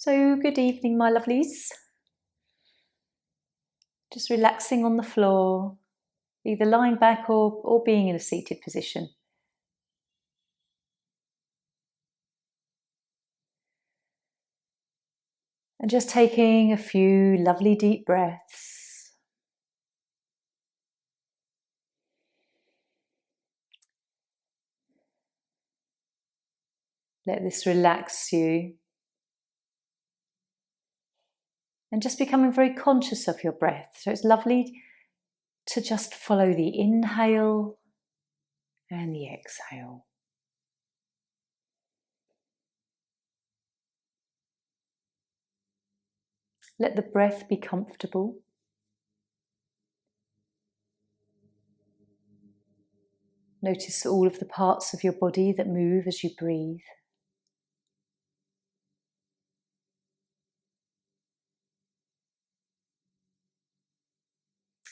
So good evening, my lovelies. Just relaxing on the floor, either lying back or being in a seated position. And just taking a few lovely deep breaths. Let this relax you. And just becoming very conscious of your breath. So it's lovely to just follow the inhale and the exhale. Let the breath be comfortable. Notice all of the parts of your body that move as you breathe.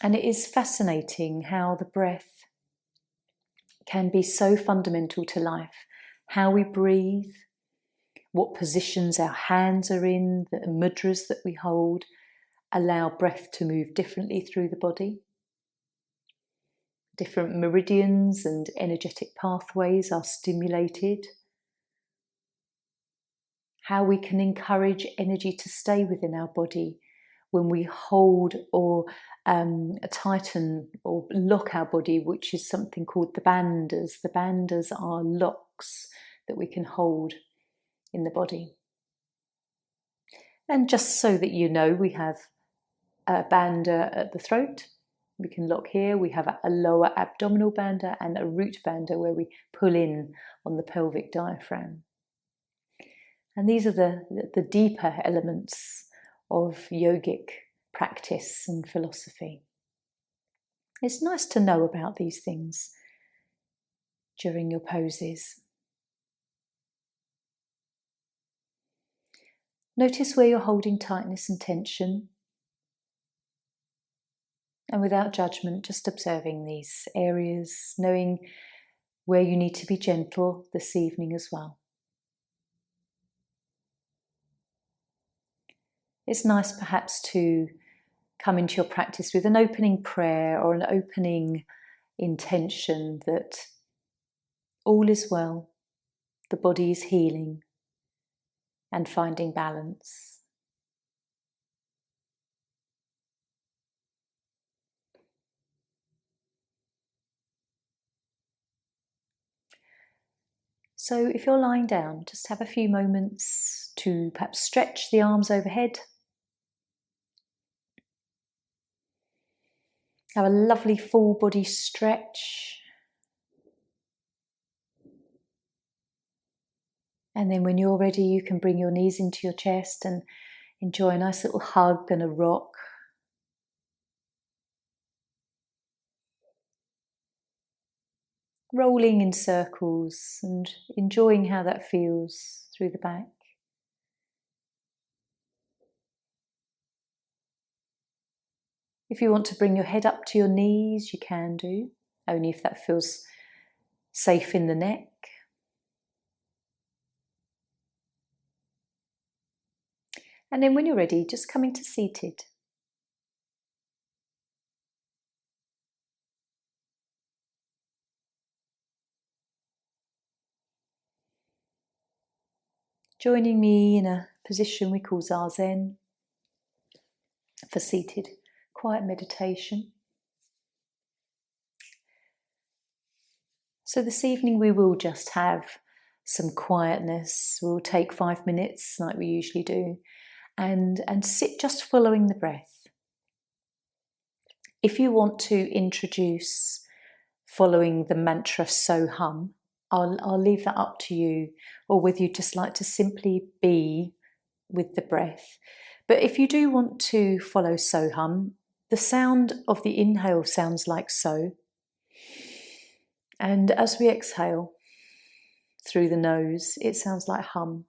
And it is fascinating how the breath can be so fundamental to life. How we breathe, what positions our hands are in, the mudras that we hold, allow breath to move differently through the body. Different meridians and energetic pathways are stimulated. How we can encourage energy to stay within our body when we hold or tighten or lock our body, which is something called the bandhas. The bandhas are locks that we can hold in the body. And just so that you know, we have a bandha at the throat. We can lock here. We have a lower abdominal bandha and a root bandha where we pull in on the pelvic diaphragm. And these are the deeper elements of yogic practice and philosophy. It's nice to know about these things during your poses. Notice where you're holding tightness and tension. And without judgment, just observing these areas, knowing where you need to be gentle this evening as well. It's nice perhaps to come into your practice with an opening prayer or an opening intention that all is well, the body is healing and finding balance. So if you're lying down, just have a few moments to perhaps stretch the arms overhead. Have a lovely full body stretch. And then when you're ready, you can bring your knees into your chest and enjoy a nice little hug and a rock. Rolling in circles and enjoying how that feels through the back. If you want to bring your head up to your knees, you can do, only if that feels safe in the neck. And then when you're ready, just coming to seated. Joining me in a position we call Zazen for seated quiet meditation. So this evening we will just have some quietness. We'll take 5 minutes like we usually do and sit just following the breath. If you want to introduce following the mantra So Hum, I'll leave that up to you, or whether you just like to simply be with the breath. But if you do want to follow So Hum, the sound of the inhale sounds like so. And as we exhale through the nose, it sounds like hum.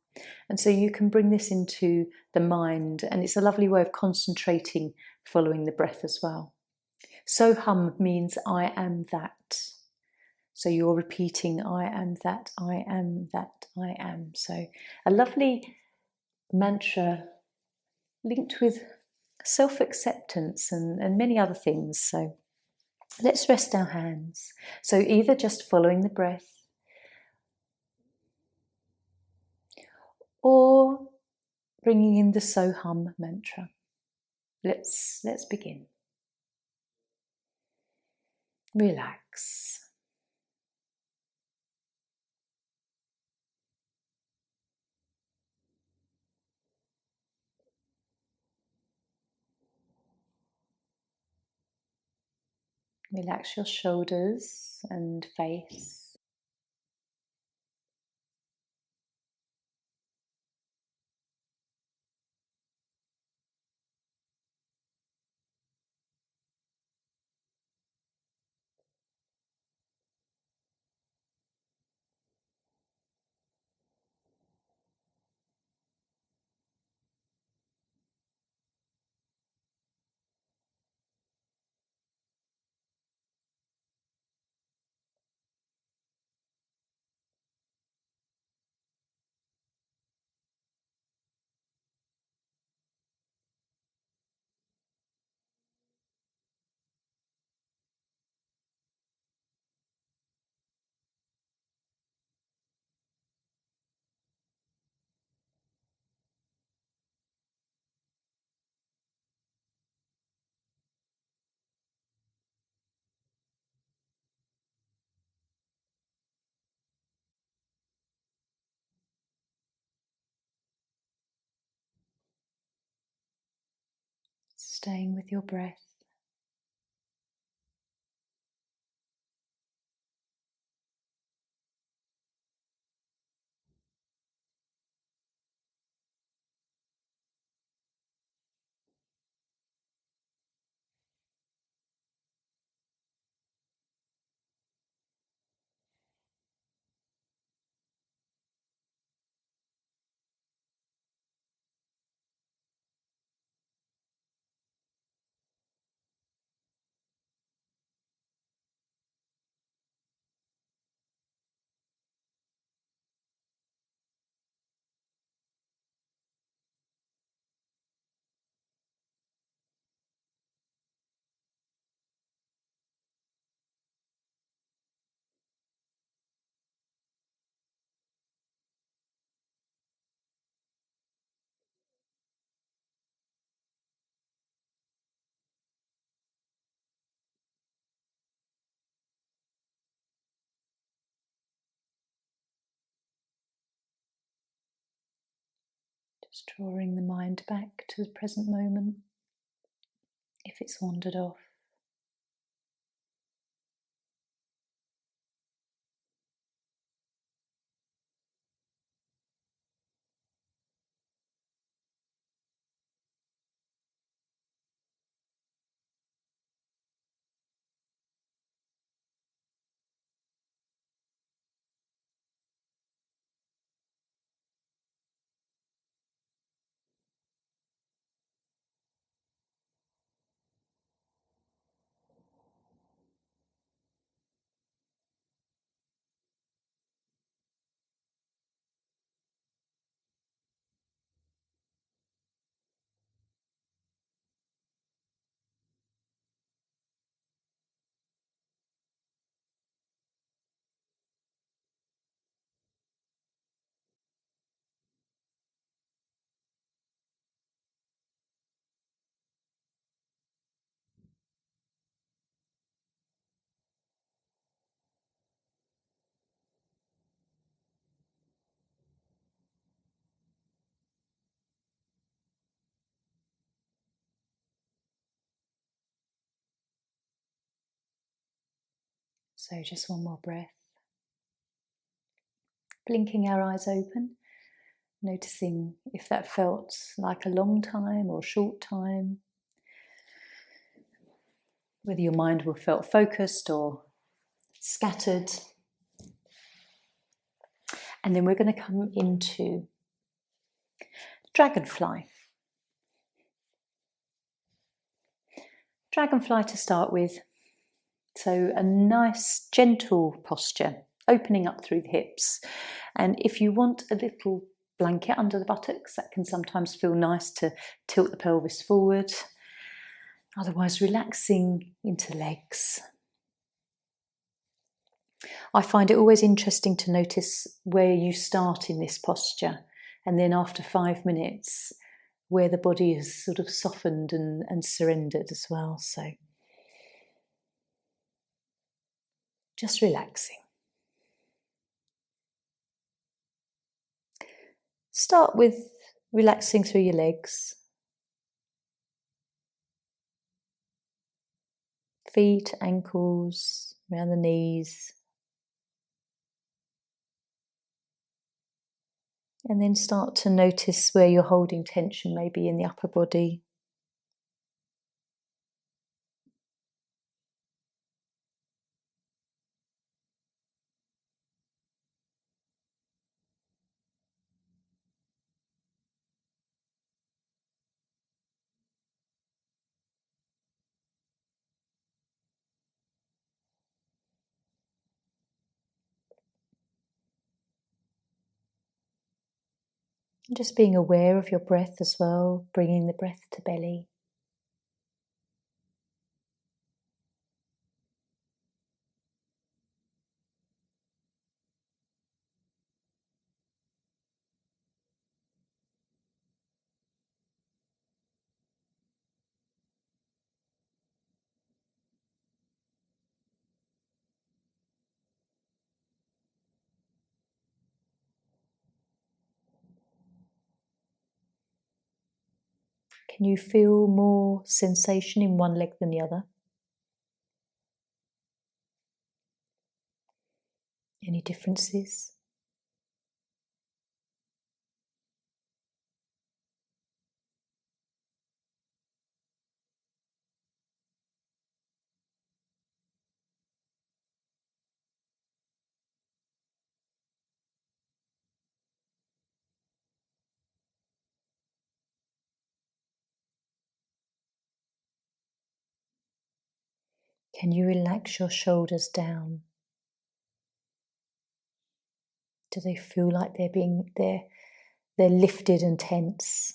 And so you can bring this into the mind, and it's a lovely way of concentrating following the breath as well. So hum means I am that. So you're repeating I am that, I am that, I am. So a lovely mantra linked with self-acceptance and many other things. So let's rest our hands. So either just following the breath or bringing in the So-Hum mantra. Let's begin. Relax. Relax your shoulders and face. Staying with your breath. Just drawing the mind back to the present moment if it's wandered off. So just one more breath. Blinking our eyes open, noticing if that felt like a long time or short time, whether your mind will felt focused or scattered. And then we're going to come into dragonfly. Dragonfly to start with. So a nice gentle posture, opening up through the hips. And if you want a little blanket under the buttocks. That can sometimes feel nice to tilt the pelvis forward. Otherwise, relaxing into legs. I find it always interesting to notice where you start in this posture, and then after 5 minutes, where the body is sort of softened and surrendered as well. So just relaxing. Start with relaxing through your legs, feet, ankles, around the knees. And then start to notice where you're holding tension, maybe in the upper body. And just being aware of your breath as well, bringing the breath to belly. Can you feel more sensation in one leg than the other? Any differences? Can you relax your shoulders down? Do they feel like they're lifted and tense?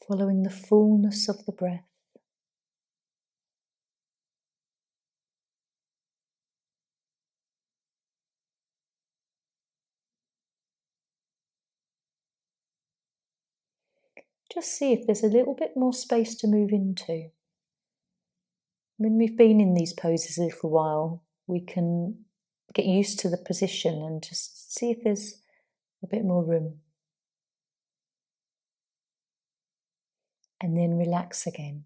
Following the fullness of the breath. Just see if there's a little bit more space to move into. When we've been in these poses a little while, we can get used to the position and just see if there's a bit more room. And then relax again.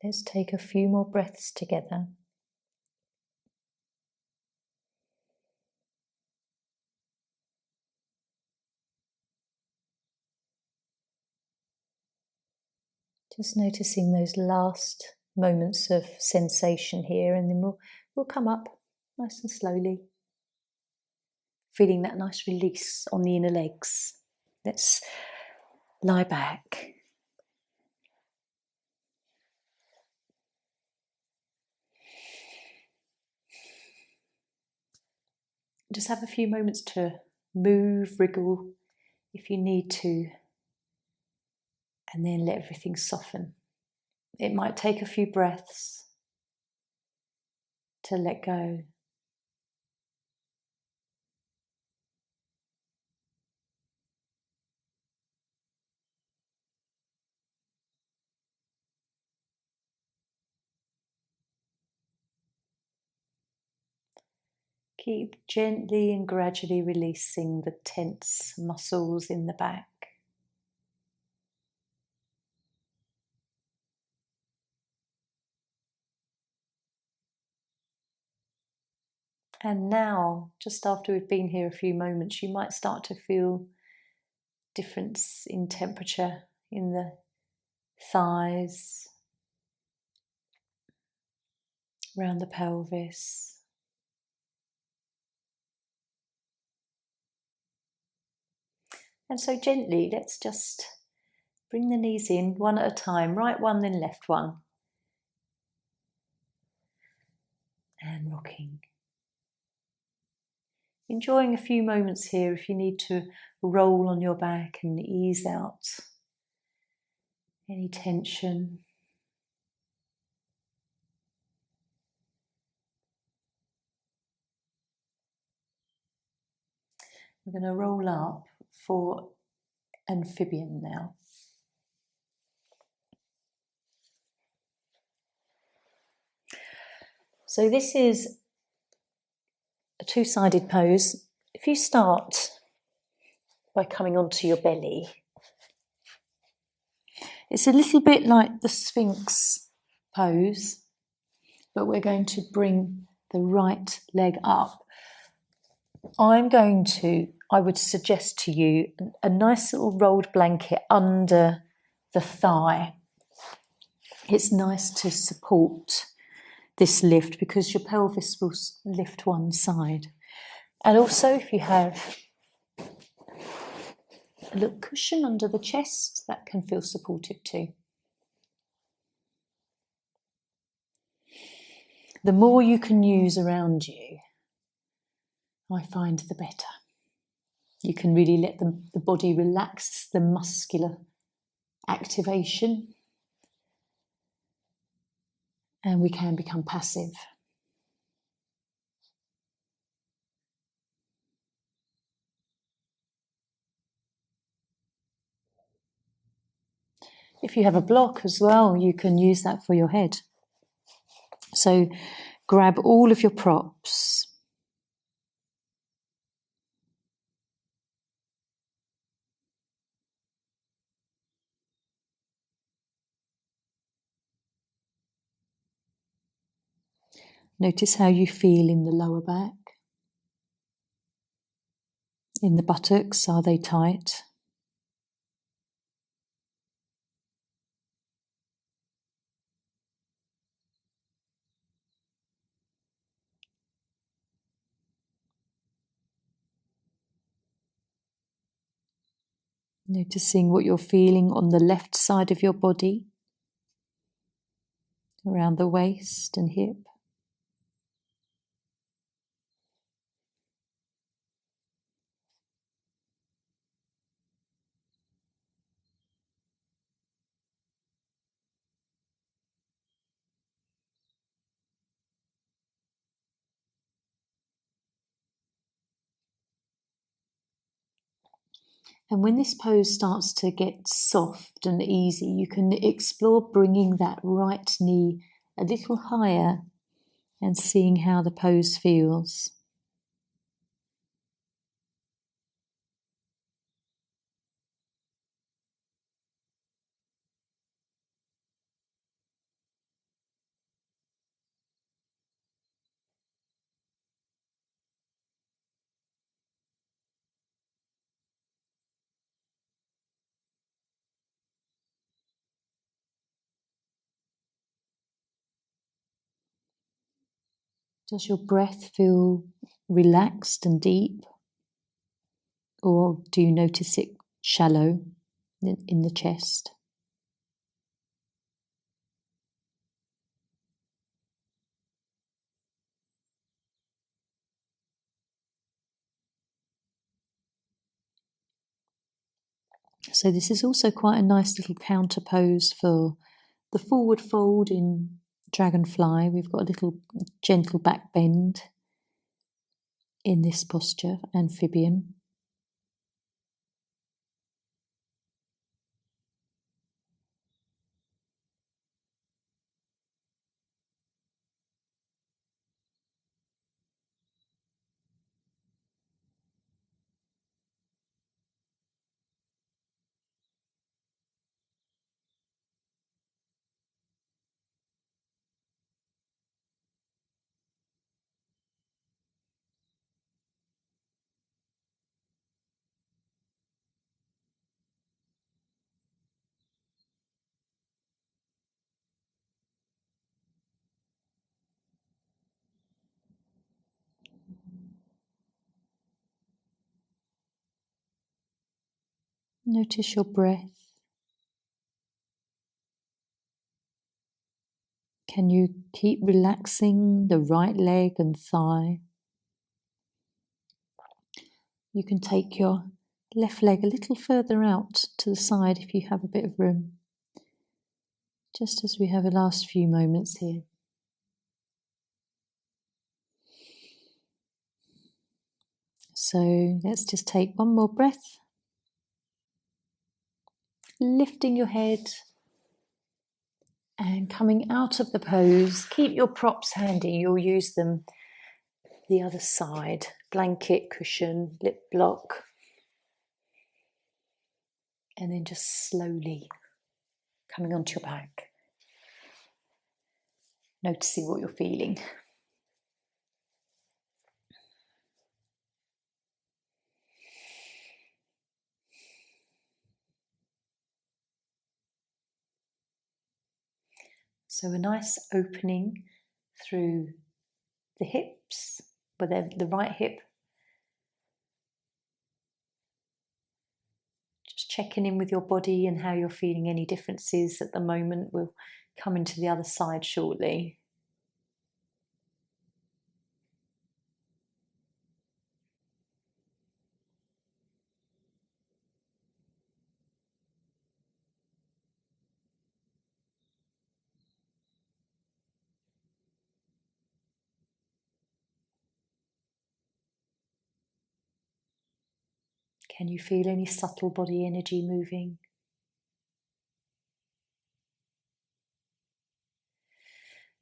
Let's take a few more breaths together. Just noticing those last moments of sensation here, and then we'll come up nice and slowly. Feeling that nice release on the inner legs. Let's lie back. Just have a few moments to move, wriggle if you need to, and then let everything soften. It might take a few breaths to let go. Keep gently and gradually releasing the tense muscles in the back. And now, just after we've been here a few moments, you might start to feel difference in temperature in the thighs, around the pelvis. And so gently, let's just bring the knees in one at a time, right one, then left one. And rocking. Enjoying a few moments here if you need to roll on your back and ease out any tension. We're going to roll up for amphibian now. So this is a two-sided pose. If you start by coming onto your belly, it's a little bit like the Sphinx pose, but we're going to bring the right leg up. I would suggest to you a nice little rolled blanket under the thigh. It's nice to support this lift because your pelvis will lift one side. And also if you have a little cushion under the chest, that can feel supportive too. The more you can use around you, I find the better. You can really let the body relax, the muscular activation, and we can become passive. If you have a block as well, you can use that for your head. So grab all of your props. Notice how you feel in the lower back. In the buttocks, are they tight? Noticing what you're feeling on the left side of your body, around the waist and hip. And when this pose starts to get soft and easy, you can explore bringing that right knee a little higher and seeing how the pose feels. Does your breath feel relaxed and deep? Or do you notice it shallow in the chest? So this is also quite a nice little counter pose for the forward fold in dragonfly. We've got a little gentle back bend in this posture, amphibian. Notice your breath. Can you keep relaxing the right leg and thigh? You can take your left leg a little further out to the side if you have a bit of room, just as we have the last few moments here. So let's just take one more breath, lifting your head and coming out of the pose. Keep your props handy, you'll use them the other side, blanket, cushion, lip block, and then just slowly coming onto your back, noticing what you're feeling. So a nice opening through the hips, but the right hip. Just checking in with your body and how you're feeling, any differences at the moment. We'll come into the other side shortly. Can you feel any subtle body energy moving?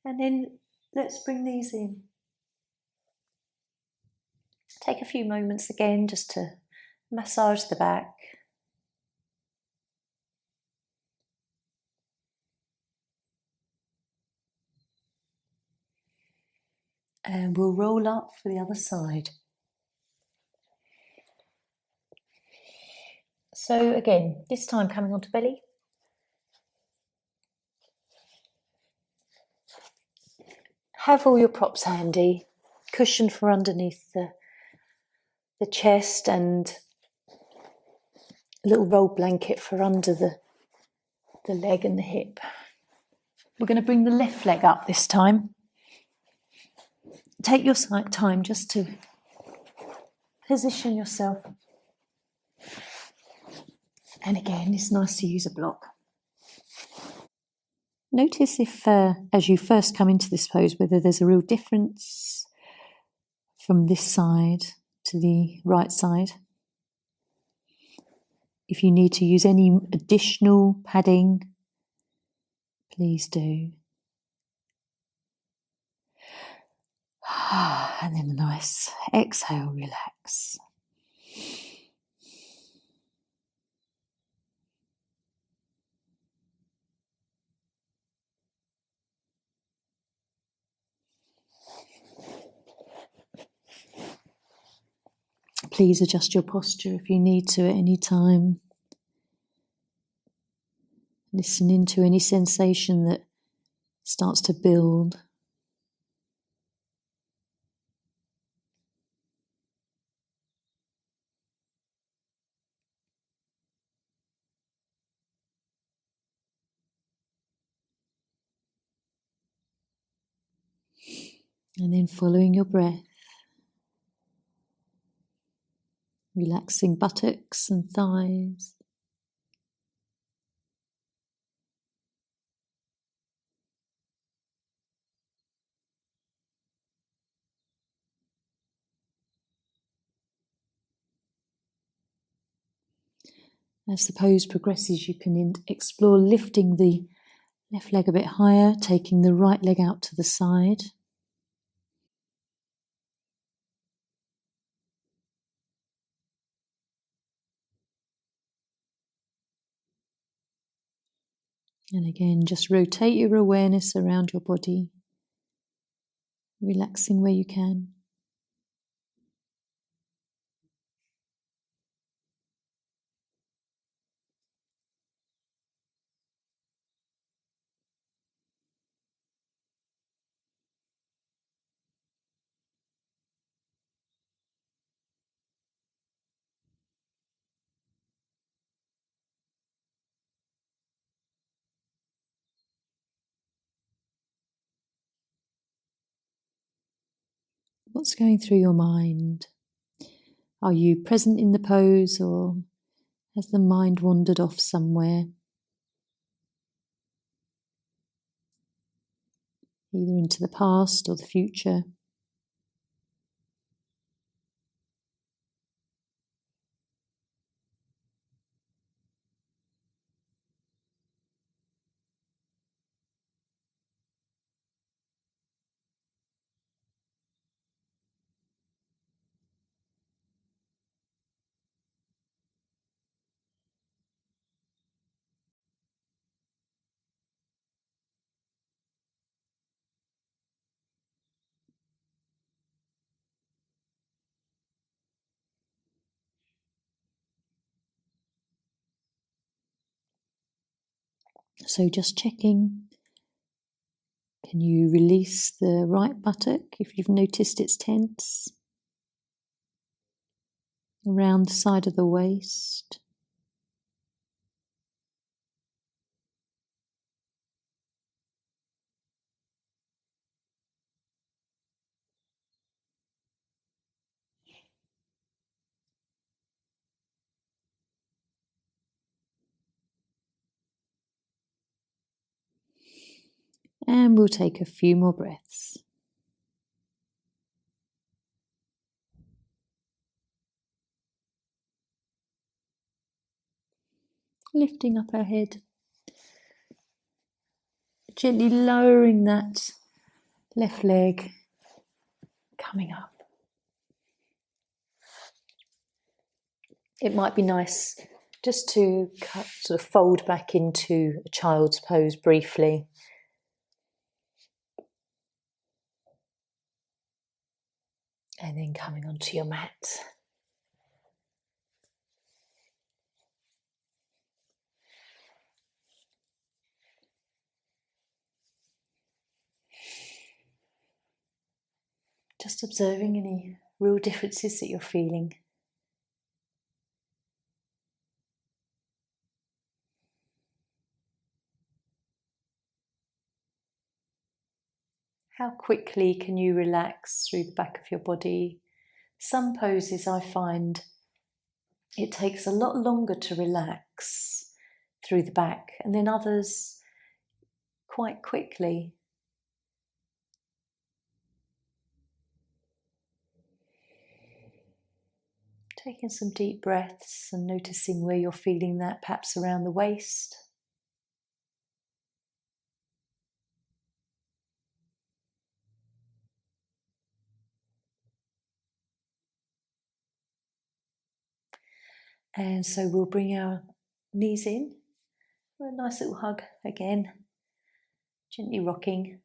And then let's bring these in. Take a few moments again just to massage the back. And we'll roll up for the other side. So again, this time coming onto belly. Have all your props handy, cushion for underneath the chest and a little roll blanket for under the leg and the hip. We're going to bring the left leg up this time. Take your time just to position yourself. And again, it's nice to use a block. Notice if, as you first come into this pose, whether there's a real difference from this side to the right side. If you need to use any additional padding, please do. And then a nice exhale, relax. Please adjust your posture if you need to at any time. Listen into any sensation that starts to build. And then following your breath, relaxing buttocks and thighs. As the pose progresses, you can explore lifting the left leg a bit higher, taking the right leg out to the side. And again, just rotate your awareness around your body, relaxing where you can. What's going through your mind? Are you present in the pose, or has the mind wandered off somewhere? Either into the past or the future. So just checking, can you release the right buttock if you've noticed it's tense? Around the side of the waist. And we'll take a few more breaths. Lifting up our head. Gently lowering that left leg, coming up. It might be nice just to sort of fold back into a child's pose briefly. And then coming onto your mat. Just observing any real differences that you're feeling. How quickly can you relax through the back of your body? Some poses I find it takes a lot longer to relax through the back, and then others quite quickly. Taking some deep breaths and noticing where you're feeling that, perhaps around the waist. And so we'll bring our knees in for a nice little hug again, gently rocking.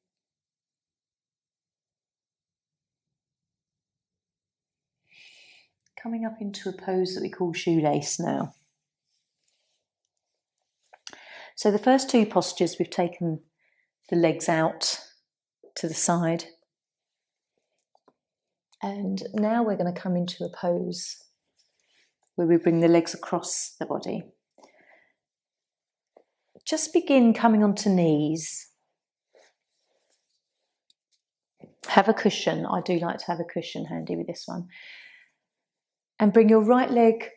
Coming up into a pose that we call shoelace now. So the first two postures, we've taken the legs out to the side. And now we're going to come into a pose where we bring the legs across the body. Just begin coming onto knees. Have a cushion. I do like to have a cushion handy with this one. And bring your right leg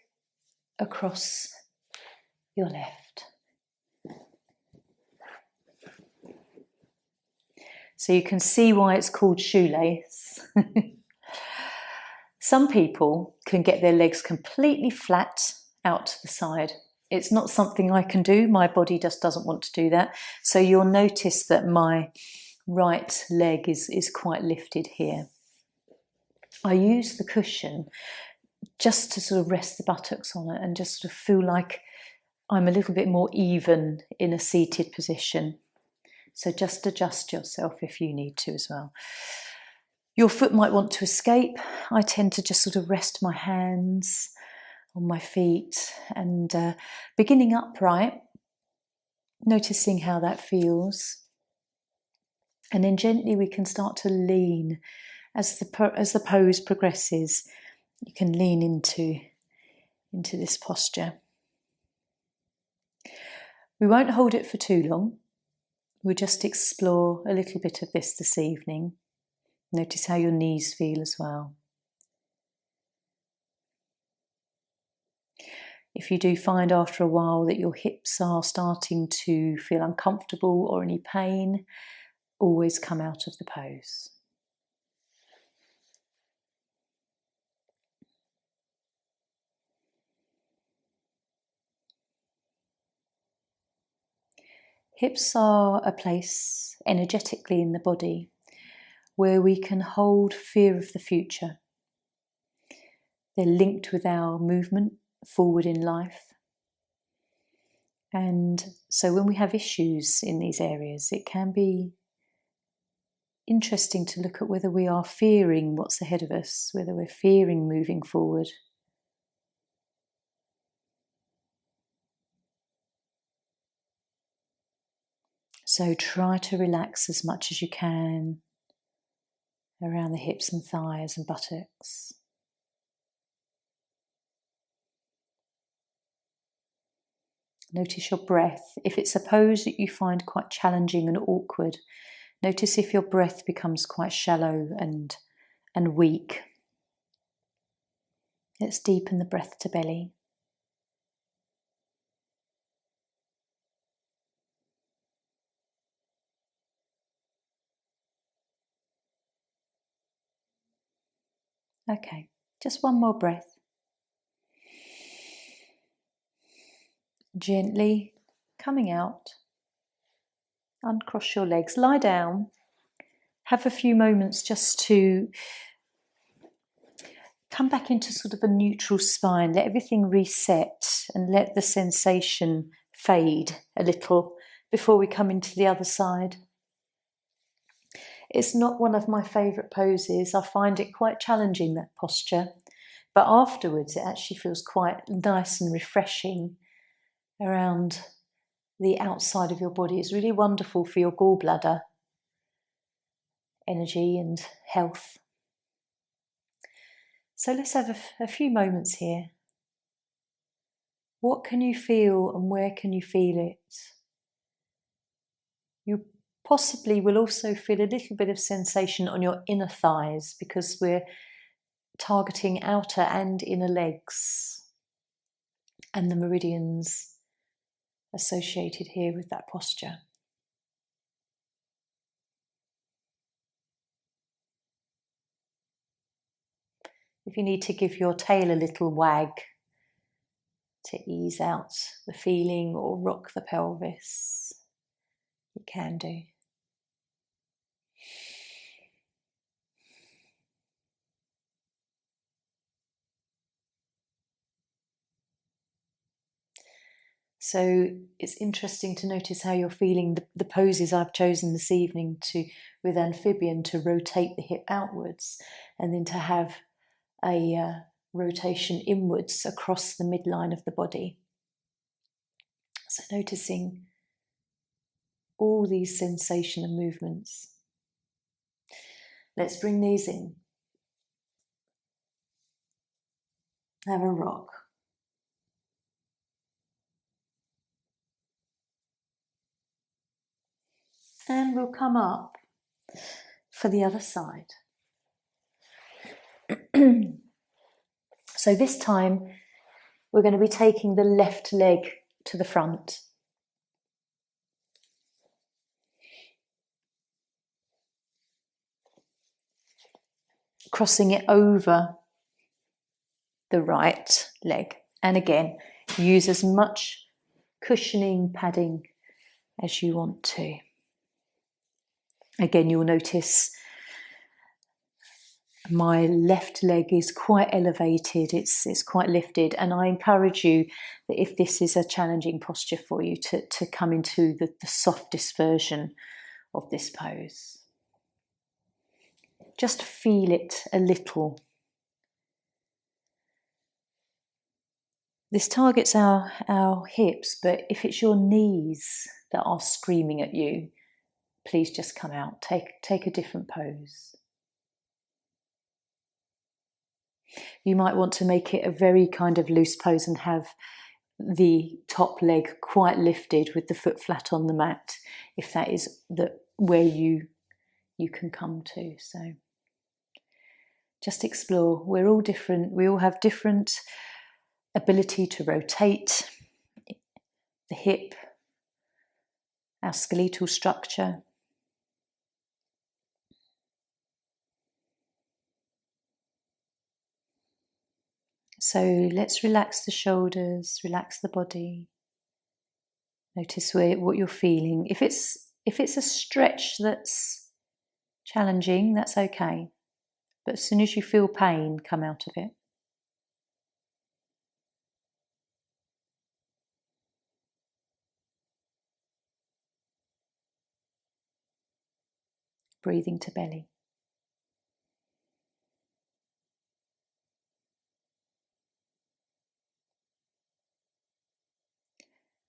across your left. So you can see why it's called shoelace. Some people can get their legs completely flat out to the side. It's not something I can do. My body just doesn't want to do that. So you'll notice that my right leg is quite lifted here. I use the cushion just to sort of rest the buttocks on it and just sort of feel like I'm a little bit more even in a seated position. So just adjust yourself if you need to as well. Your foot might want to escape. I tend to just sort of rest my hands on my feet and beginning upright, noticing how that feels. And then gently we can start to lean as the pose progresses. You can lean into this posture. We won't hold it for too long. We'll just explore a little bit of this evening. Notice how your knees feel as well. If you do find after a while that your hips are starting to feel uncomfortable or any pain, always come out of the pose. Hips are a place energetically in the body where we can hold fear of the future. They're linked with our movement forward in life. And so when we have issues in these areas, it can be interesting to look at whether we are fearing what's ahead of us, whether we're fearing moving forward. So try to relax as much as you can around the hips and thighs and buttocks. Notice your breath. If it's a pose that you find quite challenging and awkward, notice if your breath becomes quite shallow and weak. Let's deepen the breath to belly. Okay, just one more breath. Gently coming out. Uncross your legs, lie down. Have a few moments just to come back into sort of a neutral spine. Let everything reset and let the sensation fade a little before we come into the other side. It's not one of my favourite poses. I find it quite challenging, that posture. But afterwards it actually feels quite nice and refreshing around the outside of your body. It's really wonderful for your gallbladder energy and health. So let's have a few moments here. What can you feel and where can you feel it? You possibly will also feel a little bit of sensation on your inner thighs because we're targeting outer and inner legs and the meridians associated here with that posture. If you need to give your tail a little wag to ease out the feeling or rock the pelvis, you can do. So it's interesting to notice how you're feeling the poses I've chosen this evening with amphibian to rotate the hip outwards and then to have a rotation inwards across the midline of the body. So noticing all these sensation and movements. Let's bring these in. Have a rock. And we'll come up for the other side. So this time we're going to be taking the left leg to the front. Crossing it over the right leg. And again, use as much cushioning padding as you want to. Again, you'll notice my left leg is quite elevated, it's quite lifted, and I encourage you that if this is a challenging posture for you to come into the softest version of this pose. Just feel it a little. This targets our hips, but if it's your knees that are screaming at you, please just come out, take a different pose. You might want to make it a very kind of loose pose and have the top leg quite lifted with the foot flat on the mat, if that is where you can come to. So Just explore. We're all different. We all have different ability to rotate the hip, our skeletal structure. So let's relax the shoulders, relax the body. Notice what you're feeling. If it's a stretch that's challenging, that's okay. But as soon as you feel pain, come out of it. Breathing to belly.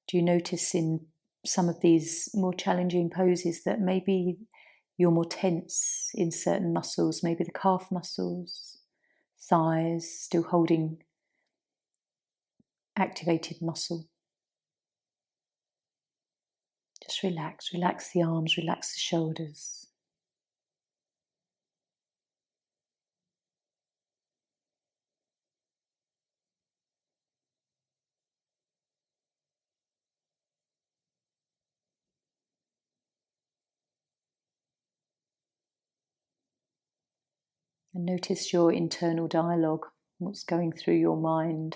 Do you notice in some of these more challenging poses that maybe you're more tense in certain muscles, maybe the calf muscles, thighs, still holding activated muscle? Just relax the arms, relax the shoulders. And notice your internal dialogue, what's going through your mind.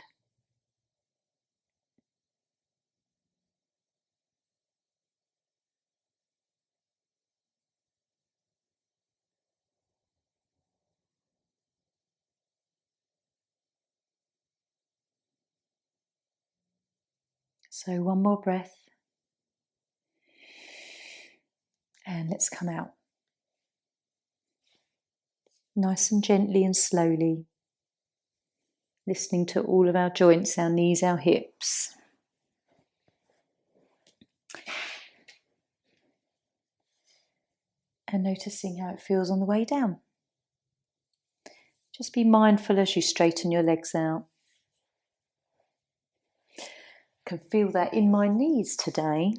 So one more breath. And let's come out. Nice and gently and slowly. Listening to all of our joints, our knees, our hips. And noticing how it feels on the way down. Just be mindful as you straighten your legs out. I can feel that in my knees today.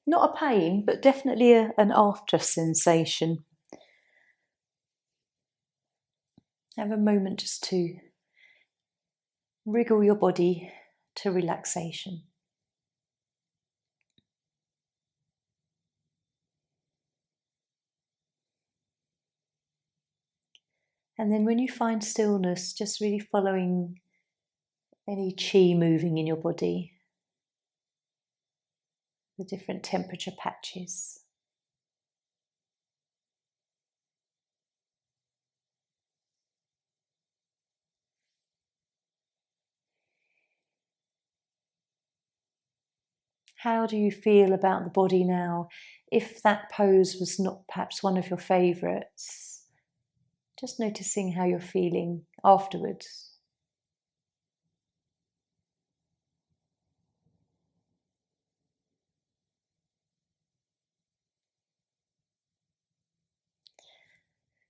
Not a pain, but definitely an after sensation. Have a moment just to wriggle your body to relaxation. And then when you find stillness, just really following any chi moving in your body, the different temperature patches. How do you feel about the body now? If that pose was not perhaps one of your favourites, just noticing how you're feeling afterwards.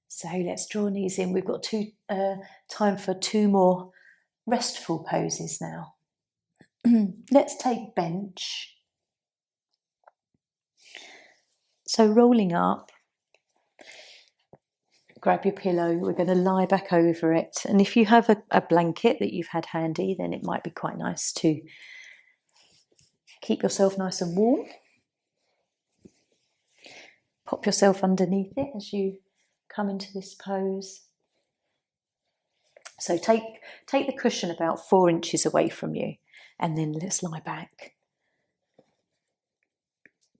So let's draw knees in. We've got time for two more restful poses now. Let's take bench. So rolling up, grab your pillow, we're going to lie back over it. And if you have a blanket that you've had handy, then it might be quite nice to keep yourself nice and warm. Pop yourself underneath it as you come into this pose. So take the cushion about 4 inches away from you, and then let's lie back.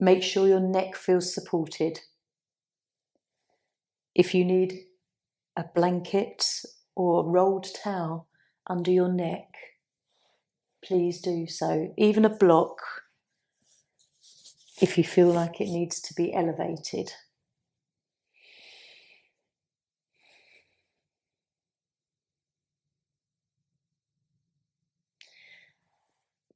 Make sure your neck feels supported. If you need a blanket or rolled towel under your neck, please do so. Even a block, if you feel like it needs to be elevated.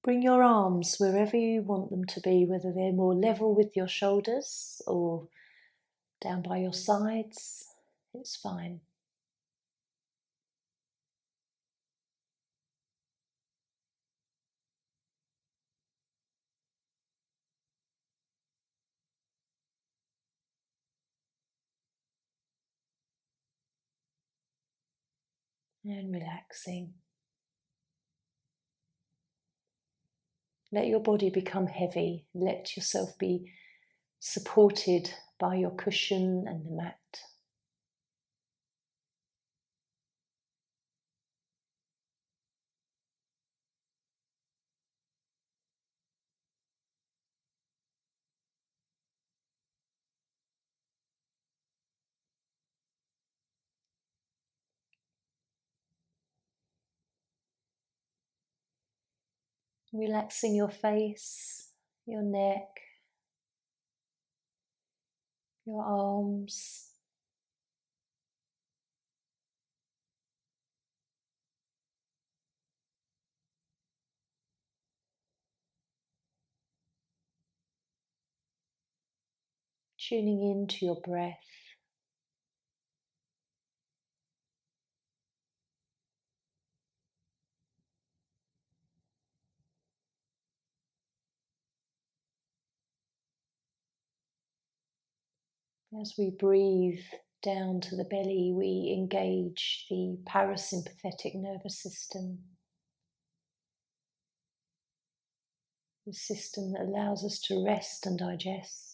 Bring your arms wherever you want them to be, whether they're more level with your shoulders or down by your sides, it's fine. and relaxing. Let your body become heavy. Let yourself be supported by your cushion and the mat. Relaxing your face, your neck, your arms. Tuning into your breath. As we breathe down to the belly, we engage the parasympathetic nervous system, the system that allows us to rest and digest.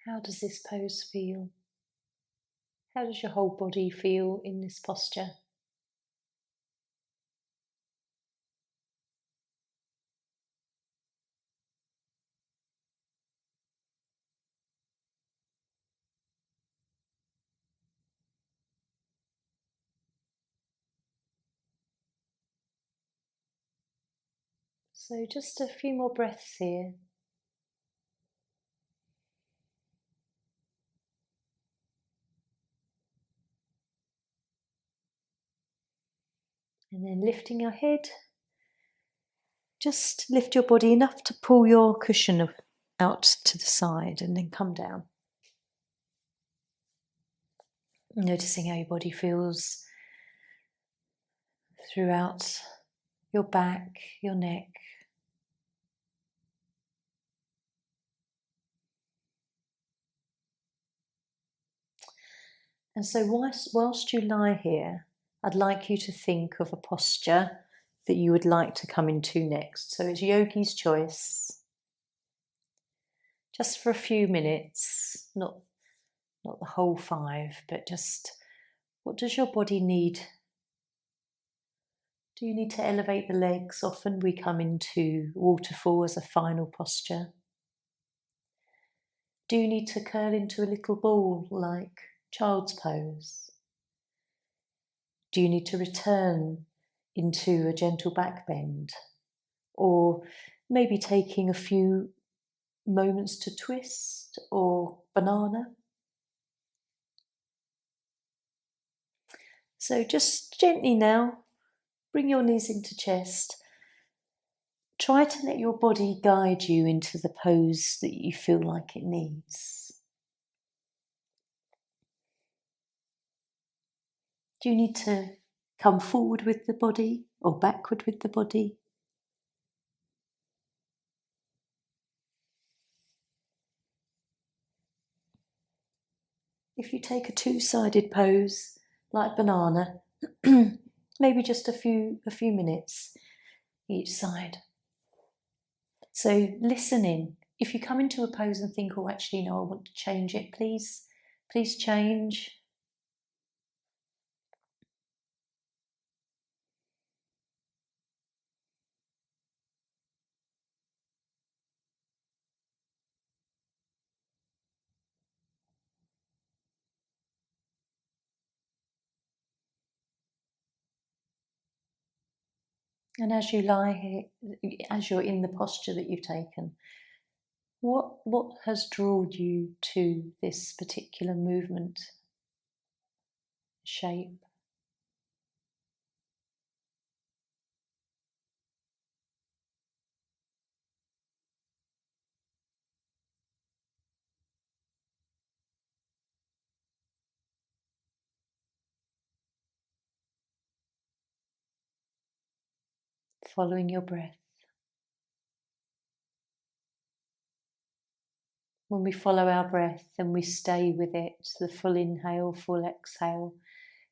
How does this pose feel? How does your whole body feel in this posture? So just a few more breaths here. And then lifting your head, just lift your body enough to pull your cushion out to the side and then come down. Noticing how your body feels throughout your back, your neck. And so whilst you lie here, I'd like you to think of a posture that you would like to come into next. So it's yogi's choice. Just for a few minutes, not the whole 5, but just what does your body need? Do you need to elevate the legs? Often we come into waterfall as a final posture. Do you need to curl into a little ball like child's pose? Do you need to return into a gentle back bend? Or maybe taking a few moments to twist or banana? So just gently now, bring your knees into chest. Try to let your body guide you into the pose that you feel like it needs. Do you need to come forward with the body or backward with the body? If you take a 2-sided pose like banana, maybe just a few minutes each side. So listen in. If you come into a pose and think, oh, actually, no, I want to change it, please change. And as you lie here, as you're in the posture that you've taken, what has drawn you to this particular movement, shape? Following your breath. When we follow our breath and we stay with it, the full inhale, full exhale,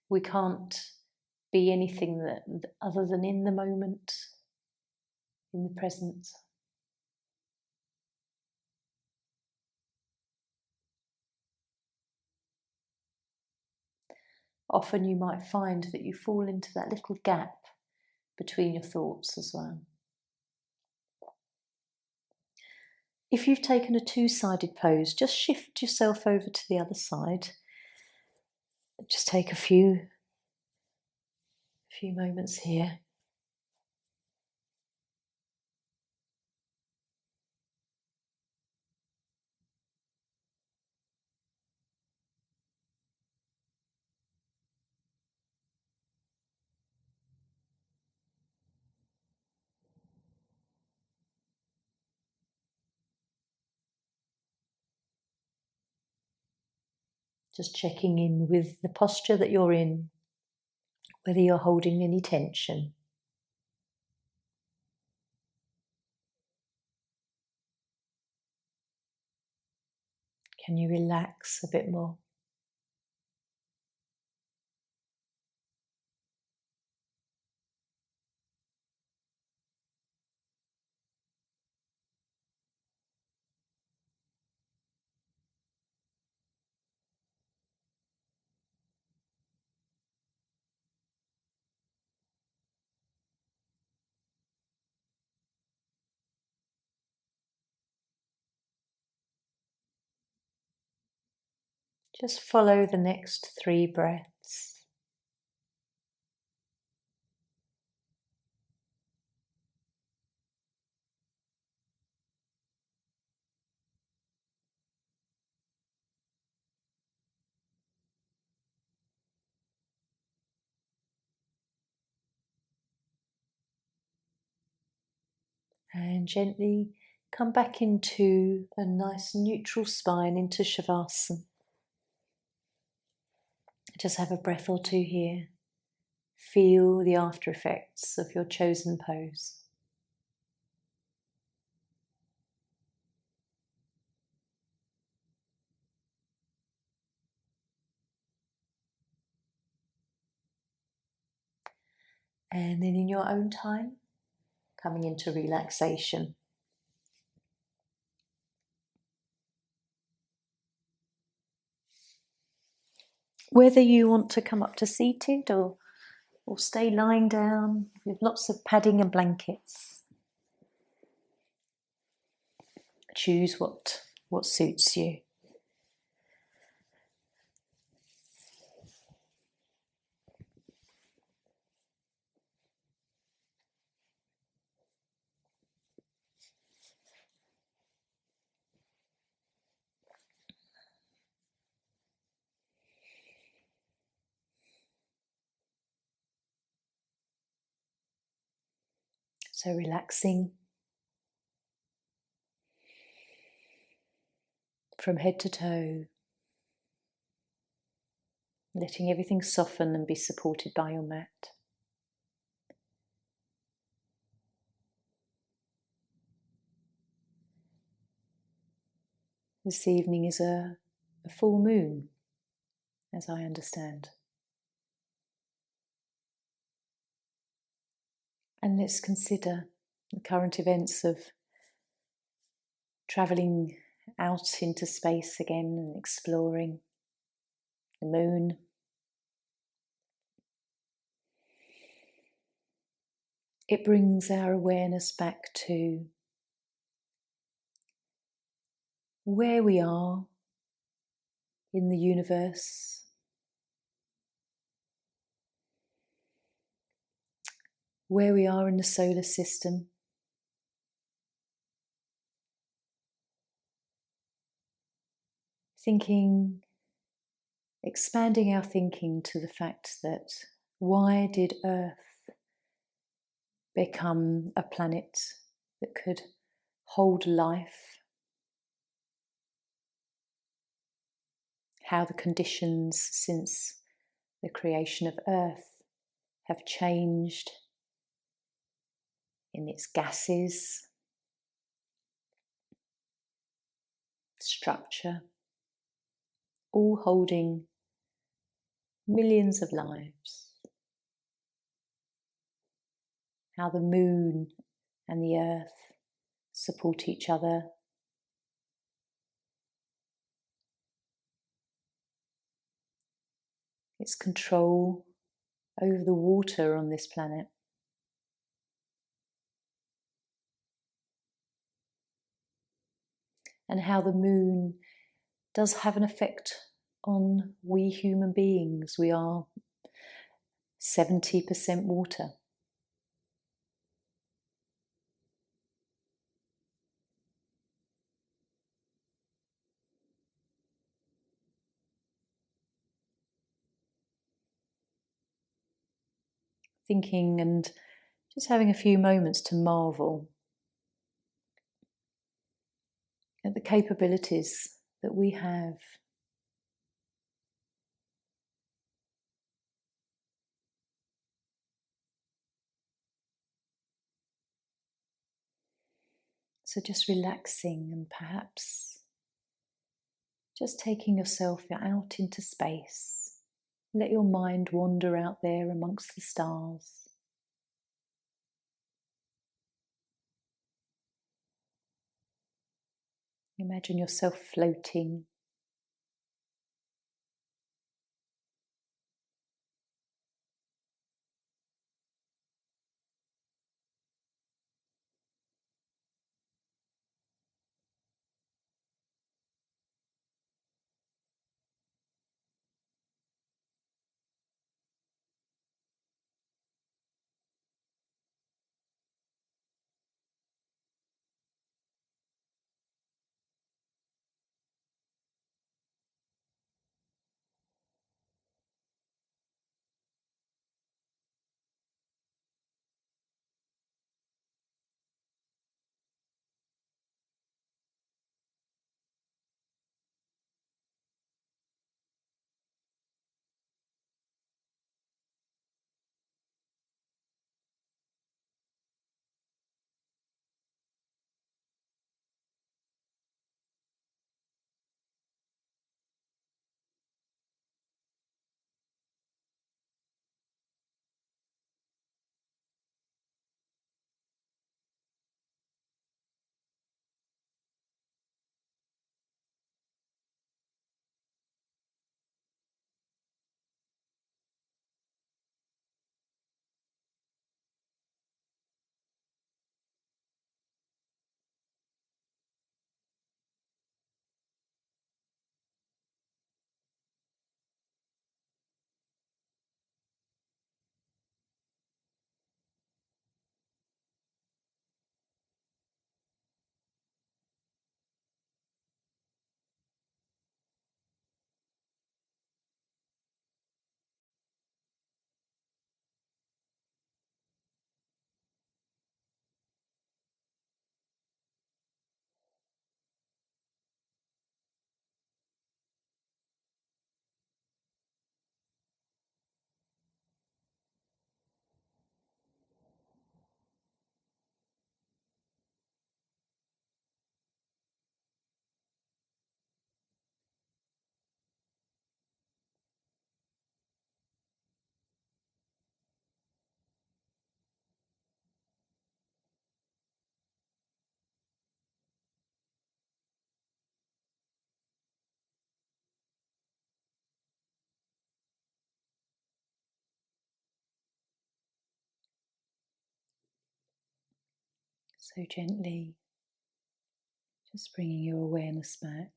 we can't be anything other than in the moment, in the present. Often you might find that you fall into that little gap between your thoughts as well. If you've taken a two-sided pose, just shift yourself over to the other side. Just take a few moments here. Just checking in with the posture that you're in, whether you're holding any tension. Can you relax a bit more? Just follow the next 3 breaths. And gently come back into a nice neutral spine, into Shavasana. Just have a breath or two here. Feel the after effects of your chosen pose. And then in your own time, coming into relaxation. Whether you want to come up to seated or stay lying down with lots of padding and blankets. Choose what suits you. So relaxing from head to toe, letting everything soften and be supported by your mat. This evening is a full moon, as I understand. And let's consider the current events of travelling out into space again and exploring the moon. It brings our awareness back to where we are in the universe, where we are in the solar system. Thinking, expanding our thinking to the fact that why did Earth become a planet that could hold life? How the conditions since the creation of Earth have changed in its gases, structure, all holding millions of lives. How the moon and the earth support each other. Its control over the water on this planet. And how the moon does have an effect on we human beings. We are 70% water. Thinking and just having a few moments to marvel at the capabilities that we have. So just relaxing and perhaps just taking yourself out into space. Let your mind wander out there amongst the stars. Imagine yourself floating. So gently, just bringing your awareness back.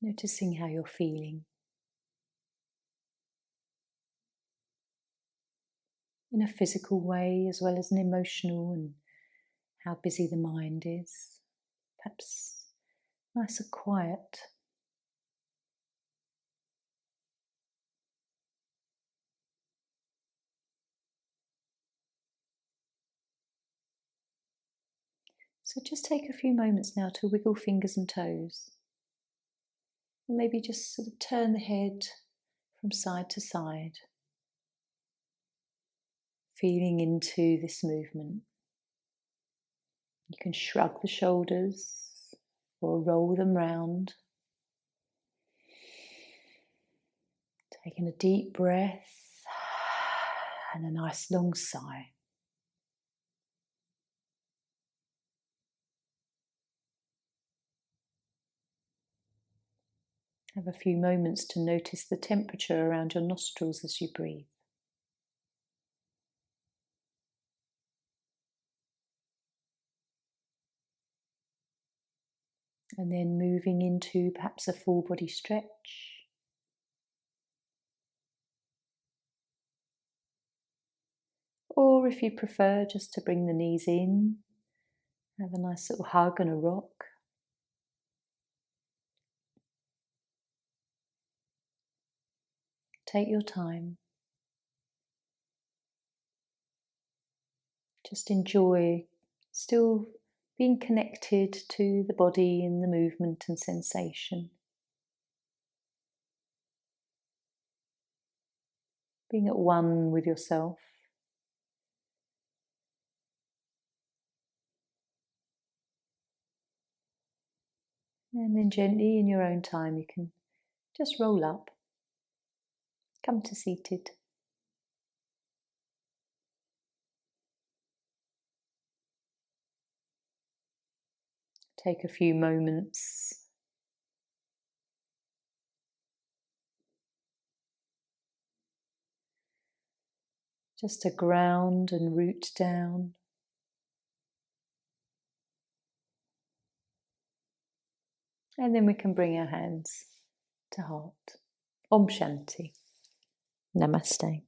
Noticing how you're feeling in a physical way as well as an emotional, and how busy the mind is. Perhaps nice and quiet. So just take a few moments now to wiggle fingers and toes. And maybe just sort of turn the head from side to side, feeling into this movement. You can shrug the shoulders or roll them round. Taking a deep breath and a nice long sigh. Have a few moments to notice the temperature around your nostrils as you breathe. And then moving into perhaps a full body stretch. Or if you prefer, just to bring the knees in, have a nice little hug and a rock. Take your time. Just enjoy still being connected to the body and the movement and sensation. Being at one with yourself. And then gently in your own time you can just roll up, come to seated. Take a few moments just to ground and root down. And then we can bring our hands to heart. Om Shanti. Namaste.